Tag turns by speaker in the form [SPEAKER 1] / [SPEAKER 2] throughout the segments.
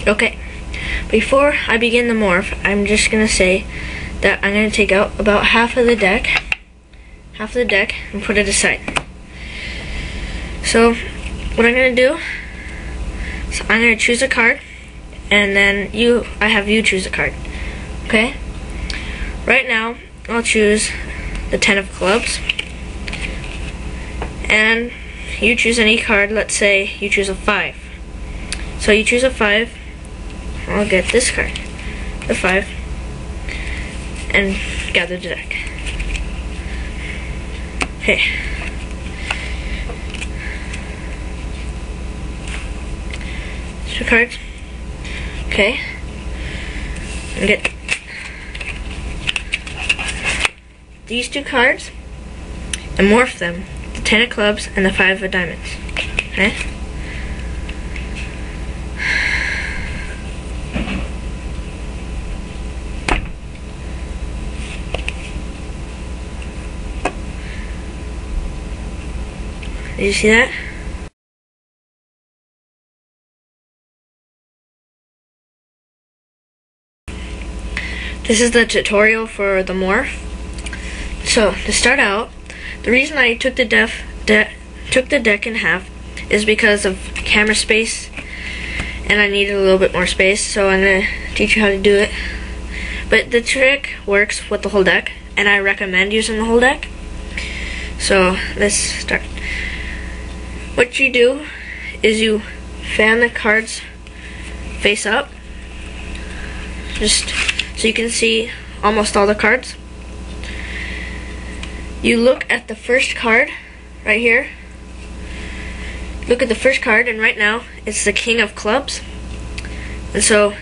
[SPEAKER 1] Okay, before I begin the morph, I'm just gonna say that I'm gonna take out about half of the deck, and put it aside. So, what I'm gonna do is I'm gonna choose a card, and then I have you choose a card. Okay? Right now, I'll choose the 10 of clubs, and you choose any card. Let's say you choose a 5. So you choose a 5. I'll get this card, the 5, and gather the deck. Okay. Two cards. Okay. And get these 2 cards and morph them. The 10 of clubs and the 5 of diamonds. Okay? Did you see that? This is the tutorial for the morph. So, to start out, the reason I took the deck in half is because of camera space, and I needed a little bit more space, so I'm going to teach you how to do it. But the trick works with the whole deck, and I recommend using the whole deck. So, let's start. What you do is you fan the cards face up, just so you can see almost all the cards. You look at the first card right here. Look at the first card, and right now it's the King of Clubs. And so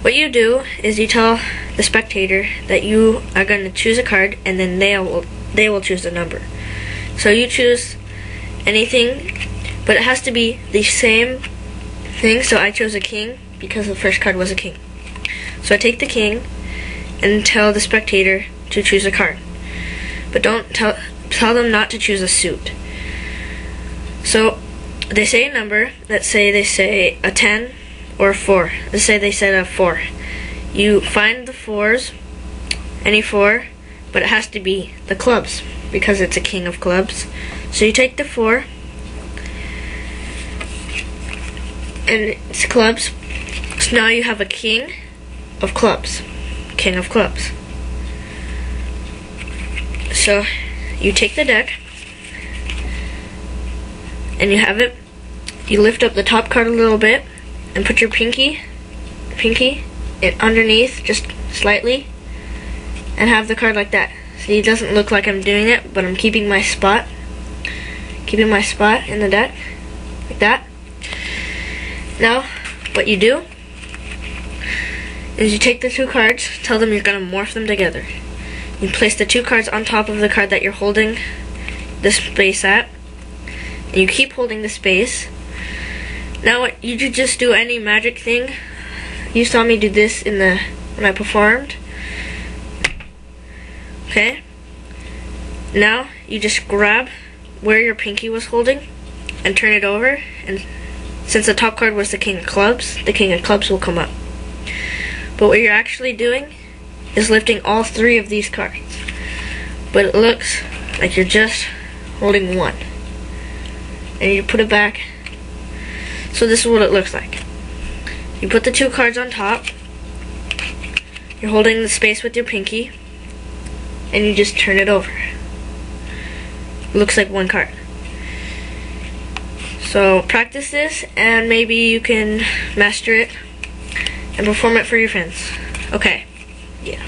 [SPEAKER 1] what you do is you tell the spectator that you are going to choose a card, and then they will choose the number. So you choose anything, but it has to be the same thing. So I chose a king because the first card was a king. So I take the king and tell the spectator to choose a card, but don't tell them not to choose a suit. So they say a number. Let's say they say a 10 or a 4. Let's say they said a 4. You find the 4s, any 4, but it has to be the clubs because it's a King of Clubs. So you take the 4 and it's clubs. So now you have a King of Clubs. King of Clubs. So you take the deck and you have it. You lift up the top card a little bit and put your pinky underneath just slightly, and have the card like that. See, it doesn't look like I'm doing it, but I'm keeping my spot in the deck like that. Now what you do is you take the 2 cards, tell them you're going to morph them together. You place the 2 cards on top of the card that you're holding the space at, and you keep holding the space. Now you could just do any magic thing. You saw me do this when I performed. Okay? Now you just grab where your pinky was holding and turn it over, and since the top card was the King of Clubs, the King of Clubs will come up. But what you're actually doing is lifting all 3 of these cards. But it looks like you're just holding 1. And you put it back. So this is what it looks like. You put the 2 cards on top. You're holding the space with your pinky. And you just turn it over. It looks like 1 card. So practice this, and maybe you can master it and perform it for your friends. Okay, yeah.